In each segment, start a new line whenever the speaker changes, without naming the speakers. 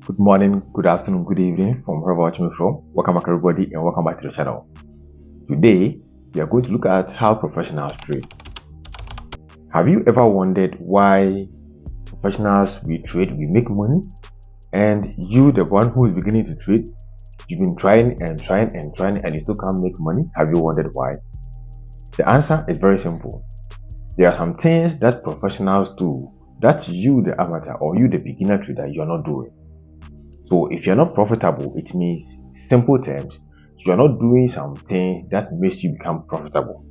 Good morning, good afternoon, good evening from wherever you're watching me from. Welcome back everybody and welcome back to the channel. Today, we are going to look at how professionals trade. Have you ever wondered why professionals we trade, we make money, and you, the one who is beginning to trade, you've been trying and you still can't make money? Have you wondered why? The answer is very simple. There are some things that professionals do that you, the amateur, or you, the beginner trader, you're not doing. So if you're not profitable, it means, simple terms, you're not doing something that makes you become profitable.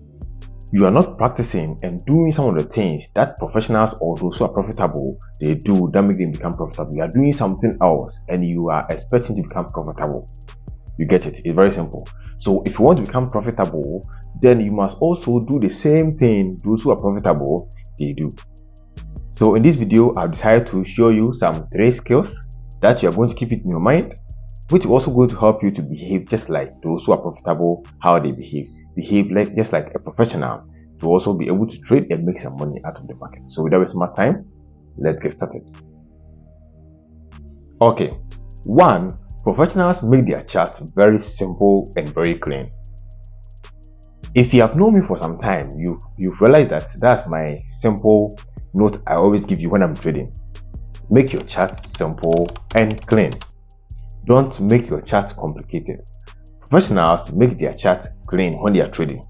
You are not practicing and doing some of the things that professionals or those who are profitable, they do that make them become profitable. You are doing something else and you are expecting to become profitable. You get it? It's very simple. So if you want to become profitable, then you must also do the same thing those who are profitable, they do. So in this video, I've decided to show you some 3 skills that you are going to keep it in your mind, which is also going to help you to behave just like those who are profitable, how they behave like just like a professional, to also be able to trade and make some money out of the market. So without wasting much time, let's get started. Okay, 1, professionals make their charts very simple and very clean. If you have known me for some time, you've realized that that's my simple note I always give you when I'm trading. Make your charts simple and clean. Don't make your chart complicated. Professionals make their chart clean when they are trading.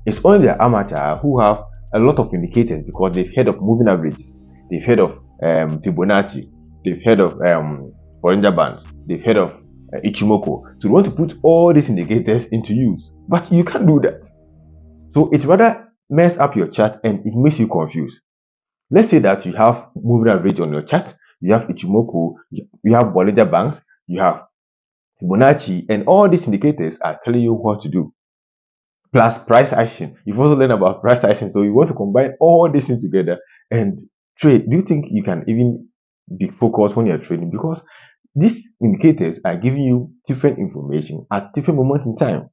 It's only the amateur who have a lot of indicators because they've heard of moving averages, they've heard of Fibonacci, they've heard of Bollinger Bands, they've heard of Ichimoku. So they want to put all these indicators into use, but you can't do that. So it rather mess up your chart and it makes you confused. Let's say that you have moving average on your chart, you have Ichimoku, you have Bollinger Bands, you have Fibonacci, and all these indicators are telling you what to do. Plus price action. You've also learned about price action, so you want to combine all these things together and trade. Do you think you can even be focused when you're trading? Because these indicators are giving you different information at different moments in time.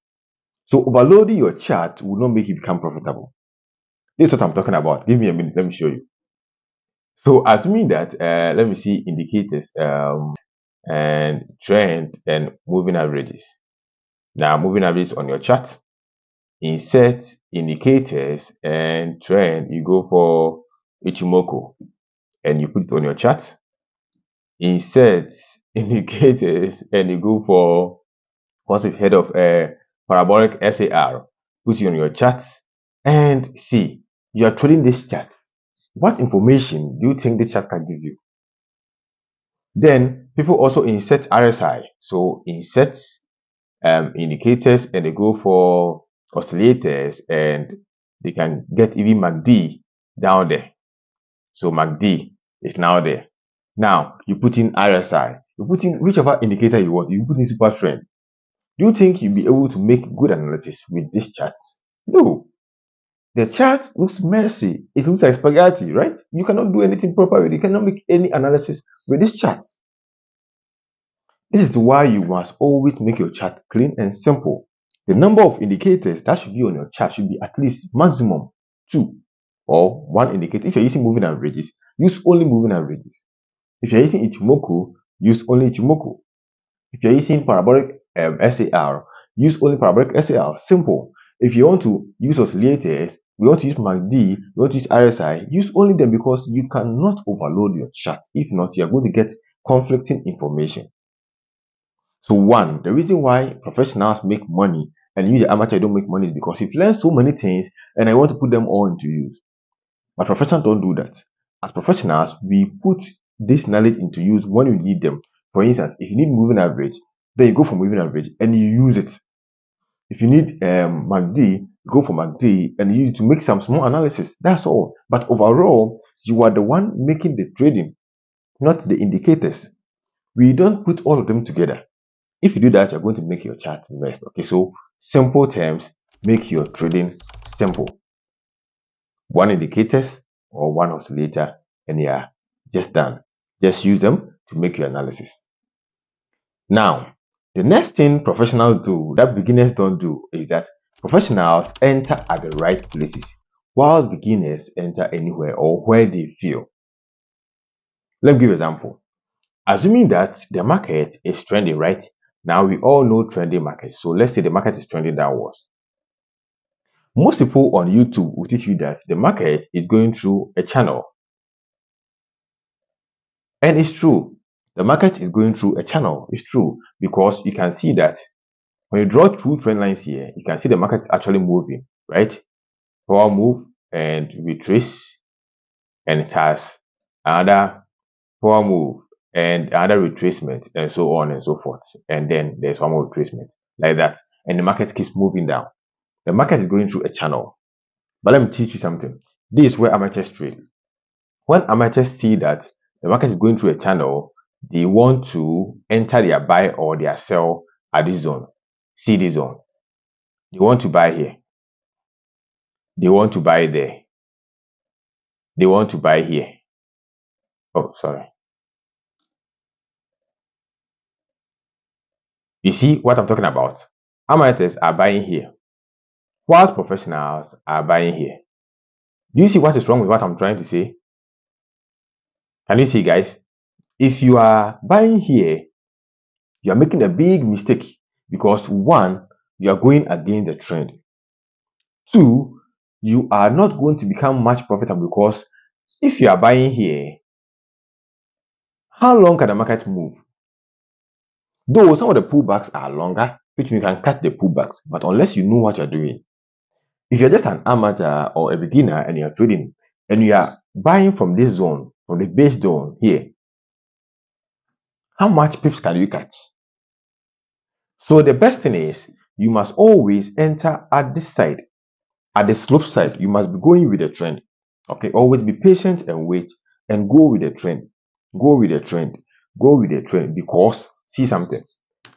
So overloading your chart will not make you become profitable. This is what I'm talking about. Give me a minute, let me show you. So assuming that, let me see indicators and trend and moving averages. Now moving averages on your chart, insert indicators and trend, you go for Ichimoku and you put it on your chart. Insert indicators and you go for what's the head of parabolic SAR, put it on your charts and see you are trading this chart. What information do you think this chart can give you? Then people also insert RSI. So insert indicators and they go for oscillators and they can get even MACD down there. So MACD is now there. Now you put in RSI, you put in whichever indicator you want, you put in super trend. Do you think you'll be able to make good analysis with these charts? No. The chart looks messy. It looks like spaghetti, right? You cannot do anything proper with it. You cannot make any analysis with these charts. This is why you must always make your chart clean and simple. The number of indicators that should be on your chart should be at least maximum 2 or 1 indicator. If you're using moving averages, use only moving averages. If you're using Ichimoku, use only Ichimoku. If you're using parabolic SAR, use only parabolic SAR. Simple. If you want to use oscillators, we want to use MACD, we want to use RSI, use only them because you cannot overload your chart. If not, you are going to get conflicting information. So 1, the reason why professionals make money and you the amateur don't make money is because you've learned so many things and I want to put them all into use. But professionals don't do that. As professionals, we put this knowledge into use when you need them. For instance, if you need moving average, then you go for moving average and you use it. If you need MACD, you go for MACD and you use it to make some small analysis. That's all. But overall, you are the one making the trading, not the indicators. We don't put all of them together. If you do that, you're going to make your chart messed. Okay, so simple terms, make your trading simple. 1 indicators or 1 oscillator and yeah, just done. Just use them to make your analysis. Now, the next thing professionals do that beginners don't do is that professionals enter at the right places, whilst beginners enter anywhere or where they feel. Let me give an example. Assuming that the market is trending, right? Now we all know trending markets. So let's say the market is trending downwards. Most people on YouTube will teach you that the market is going through a channel. And it's true. The market is going through a channel. It's true because you can see that when you draw two trend lines here, you can see the market is actually moving, right? Power move and retrace, and it has another power move and another retracement, and so on and so forth. And then there's one more retracement like that. And the market keeps moving down. The market is going through a channel. But let me teach you something. This is where amateurs trade. When amateurs see that the market is going through a channel, they want to enter their buy or their sell at this zone. See this zone. They want to buy here. They want to buy there. They want to buy here. Oh, sorry. You see what I'm talking about? Amateurs are buying here, whilst professionals are buying here. Do you see what is wrong with what I'm trying to say? Can you see, guys? If you are buying here, you are making a big mistake because one, you are going against the trend. Two, you are not going to become much profitable because if you are buying here, how long can the market move? Though some of the pullbacks are longer, which you can catch the pullbacks, but unless you know what you're doing, if you're just an amateur or a beginner and you're trading and you are buying from this zone, from the base zone here, how much pips can you catch? So the best thing is you must always enter at this side, at the slope side. You must be going with the trend. Okay, always be patient and wait and go with the trend. Go with the trend. Go with the trend because see something.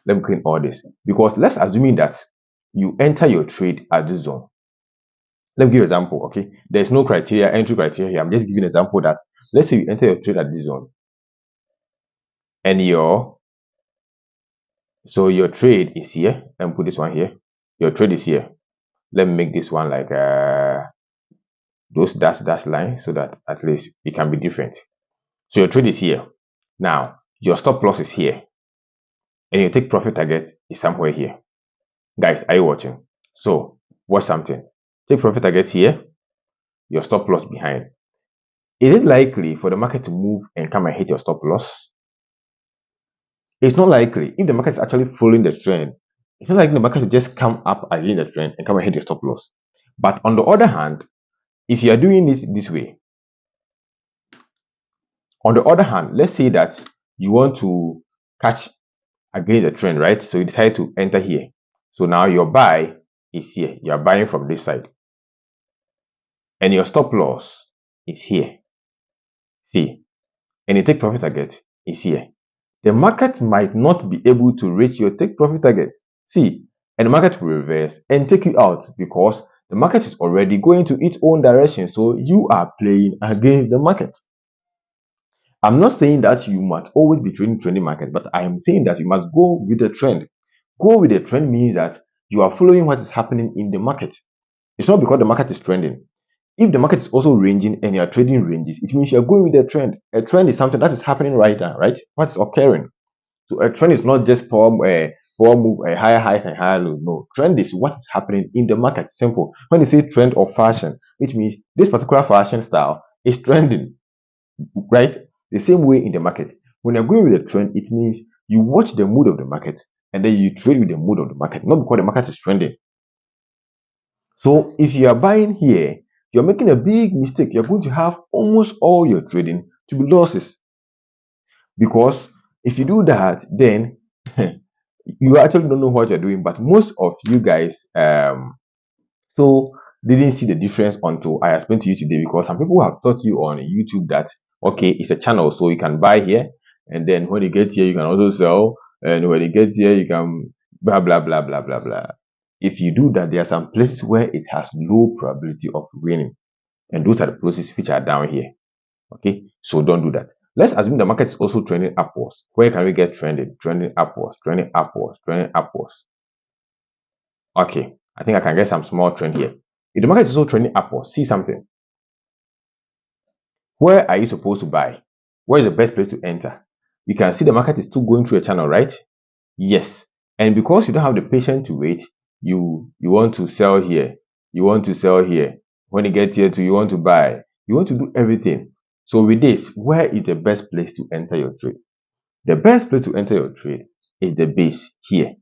Let me clean all this. Because let's assuming that you enter your trade at this zone. Let me give an example. Okay, there's no entry criteria here. I'm just giving an example that let's say you enter your trade at this zone and your trade is here. Let me put this one here. Your trade is here. Let me make this one like those dash lines so that at least it can be different. So your trade is here. Now your stop loss is here, and your take profit target is somewhere here. Guys, are you watching? So watch something. Take profit target here, your stop loss behind. Is it likely for the market to move and come and hit your stop loss? It's not likely. If the market is actually following the trend, it's not likely the market will just come up against the trend and come and hit your stop loss. But on the other hand, if you are doing it this way, on the other hand, let's say that you want to catch against the trend, right? So you decide to enter here. So now your buy is here. You are buying from this side. And your stop loss is here. See, and your take profit target is here. The market might not be able to reach your take profit target. See, and the market will reverse and take you out because the market is already going to its own direction. So you are playing against the market. I'm not saying that you must always be trading trending market, but I am saying that you must go with the trend. Go with the trend means that you are following what is happening in the market. It's not because the market is trending. If the market is also ranging and you are trading ranges, it means you are going with the trend. A trend is something that is happening right now, right? What is occurring? So a trend is not just power move, higher highs and higher lows. No, trend is what is happening in the market. Simple. When you say trend or fashion, it means this particular fashion style is trending, right? The same way in the market. When you're going with the trend, it means you watch the mood of the market and then you trade with the mood of the market, not because the market is trending. So if you are buying here, you're making a big mistake. You're going to have almost all your trading to be losses. Because if you do that, then you actually don't know what you're doing. But most of you guys so didn't see the difference until I explained to you today, because some people have taught you on YouTube that okay, it's a channel, so you can buy here, and then when you get here, you can also sell, and when you get here, you can blah blah blah blah blah blah. If you do that, there are some places where it has low probability of winning, and those are the places which are down here. Okay, so don't do that. Let's assume the market is also trending upwards. Where can we get trending? Trending upwards, trending upwards, trending upwards. Okay, I think I can get some small trend here. If the market is also trending upwards, see something. Where are you supposed to buy? Where is the best place to enter? you can see the market is still going through a channel, right? Yes. And because you don't have the patience to wait, you want to sell here, you want to sell here. When you get here too, you want to buy, you want to do everything. So with this, where is the best place to enter your trade? The best place to enter your trade is the base here,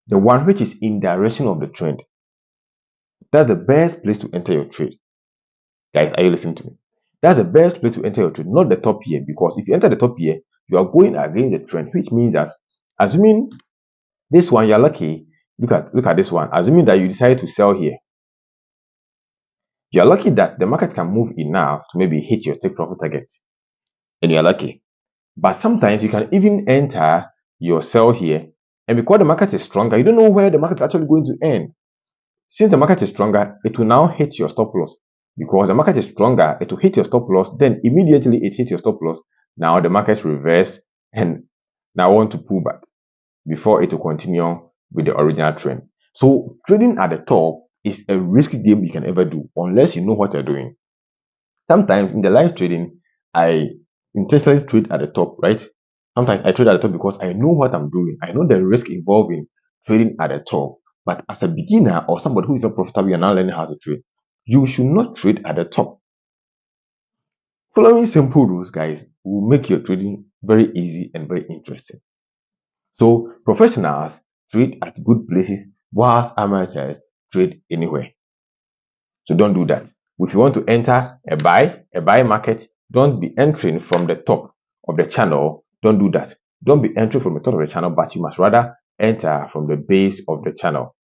the one which is in direction of the trend. That's the best place to enter your trade. Guys, are you listening to me? That's the best place to enter your trade, not the top here, because if you enter the top here, you are going against the trend, which means that, assuming this one you're lucky, look at this one, assuming that you decide to sell here, you're lucky that the market can move enough to maybe hit your take profit target, and you're lucky. But sometimes you can even enter your sell here, and because the market is stronger, you don't know where the market is actually going to end. Since the market is stronger, it will now hit your stop loss. Because the market is stronger, it will hit your stop loss, then immediately it hits your stop loss. Now the market reverse and now want to pull back before it will continue with the original trend. So trading at the top is a risky game you can ever do unless you know what you're doing. Sometimes in the live trading, I intentionally trade at the top, right? Sometimes I trade at the top because I know what I'm doing. I know the risk involved in trading at the top. But as a beginner or somebody who is not profitable and now learning how to trade, you should not trade at the top. Following simple rules, guys, will make your trading very easy and very interesting. So professionals trade at good places, whilst amateurs trade anywhere. So don't do that. If you want to enter a buy market, don't be entering from the top of the channel. Don't do that. Don't be entering from the top of the channel, but you must rather enter from the base of the channel.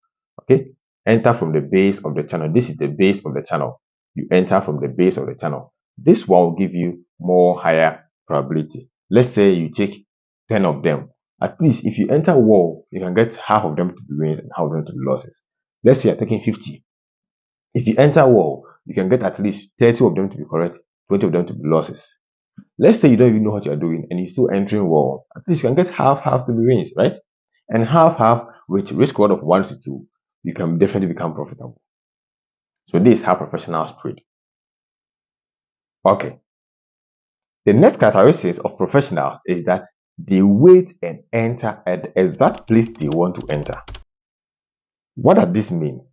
Okay, enter from the base of the channel. This is the base of the channel. You enter from the base of the channel. This one will give you more higher probability. Let's say you take 10 of them. At least if you enter wall, you can get half of them to be wins and half of them to be losses. Let's say you're taking 50. If you enter wall, you can get at least 30 of them to be correct, 20 of them to be losses. Let's say you don't even know what you're doing and you're still entering wall. At least you can get half to be wins, right? And half with risk reward of 1 to 2, you can definitely become profitable. So this is how professionals trade. Okay. The next characteristic of professionals is that they wait and enter at the exact place they want to enter. What does this mean?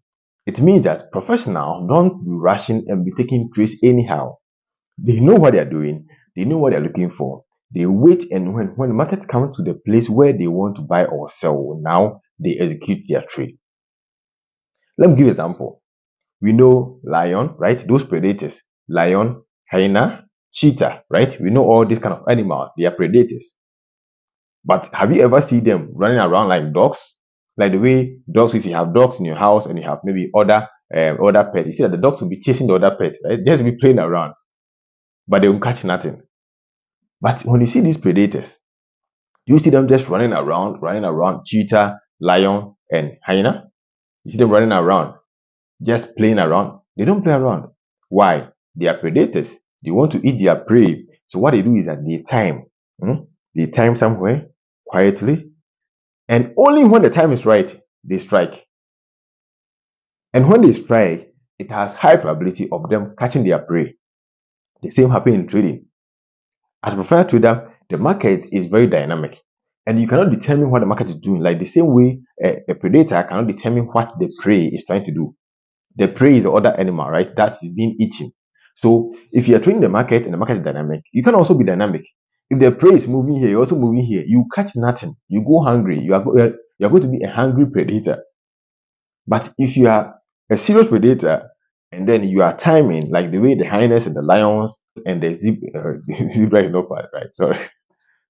It means that professionals don't be rushing and be taking trades anyhow. They know what they're doing. They know what they're looking for. They wait, and when the market comes to the place where they want to buy or sell, now they execute their trade. Let me give an example. We know lion, right? Those predators, lion, hyena, cheetah, right? We know all these kind of animals. They are predators. But have you ever seen them running around like dogs? Like the way dogs, if you have dogs in your house and you have maybe other pets, you see that the dogs will be chasing the other pets, right? Just be playing around, but they will catch nothing. But when you see these predators, you see them just running around, cheetah, lion, and hyena. You see them running around, just playing around. They don't play around. Why? They are predators. They want to eat their prey. So what they do is that they time somewhere quietly, and only when the time is right, they strike. And when they strike, it has high probability of them catching their prey. The same happens in trading. As a professional trader, the market is very dynamic, and you cannot determine what the market is doing. Like the same way a predator cannot determine what the prey is trying to do. The prey is the other animal, right? That is being eaten. So if you're trading the market and the market is dynamic, you can also be dynamic. If the prey is moving here, you're also moving here. You catch nothing. You go hungry. You're going to be a hungry predator. But if you are a serious predator and then you are timing, like the way the hyenas and the lions and the zebra is not part, right? Sorry.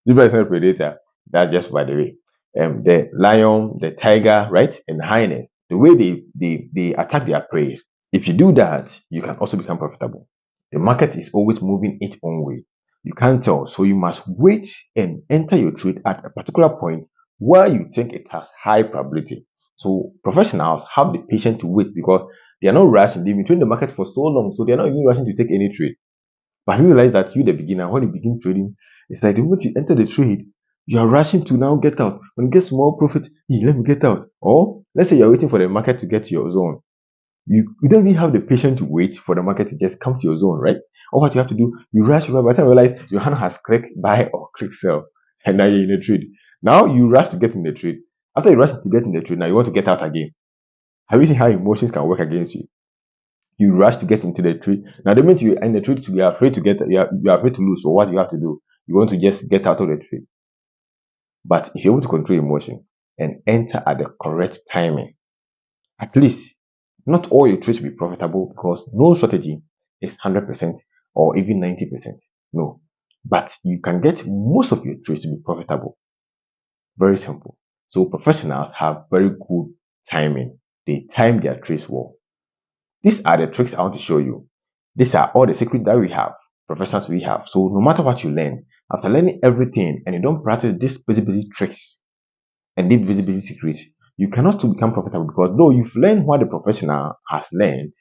Zebra is not a predator. That's just by the way. The lion, the tiger, right, and the hyenas, the way they attack their prey. If you do that, you can also become profitable. The market is always moving its own way. You can't tell, so you must wait and enter your trade at a particular point where you think it has high probability. So professionals have the patience to wait because they are not rushing. They've been trading the market for so long, so they are not even rushing to take any trade. But you realize that you, the beginner, when you begin trading, it's like the moment you enter the trade, you are rushing to now get out. When you get small profit, hey, let me get out. Or let's say you're waiting for the market to get to your zone. You don't even have the patience to wait for the market to just come to your zone, right? Or what you have to do, you rush, by the time you realize your hand has clicked buy or click sell. and now you're in a trade. Now you rush to get in the trade. After you rush to get in the trade, now you want to get out again. Have you seen how emotions can work against you? You rush to get into the trade. Now the moment you're in the trade, you are afraid to get, you are afraid to lose. So what you have to do, you want to just get out of the trade. But if you're able to control emotion and enter at the correct timing, at least not all your trades will be profitable because no strategy is 100% or even 90%. No. But you can get most of your trades to be profitable. Very simple. So professionals have very good timing. They time their trades well. These are the tricks I want to show you. These are all the secrets that we have, professionals we have. So no matter what you learn, after learning everything and you don't practice these visibility tricks and these visibility secrets, you cannot still become profitable because though you've learned what the professional has learned,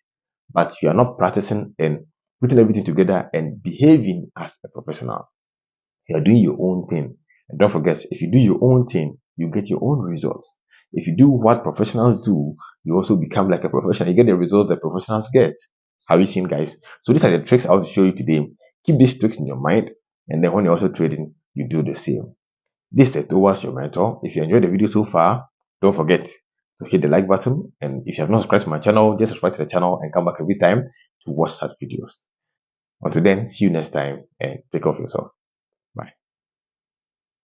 but you are not practicing and putting everything together and behaving as a professional. You're doing your own thing. And don't forget, if you do your own thing, you get your own results. If you do what professionals do, you also become like a professional. You get the results that professionals get. Have you seen, guys? So these are the tricks I want to show you today. Keep these tricks in your mind, and then when you're also trading, you do the same. This is towards your mentor. If you enjoyed the video so far, don't forget to hit the like button. And if you have not subscribed to my channel, just subscribe to the channel and come back every time to watch such videos. Until then, see you next time and take care of yourself.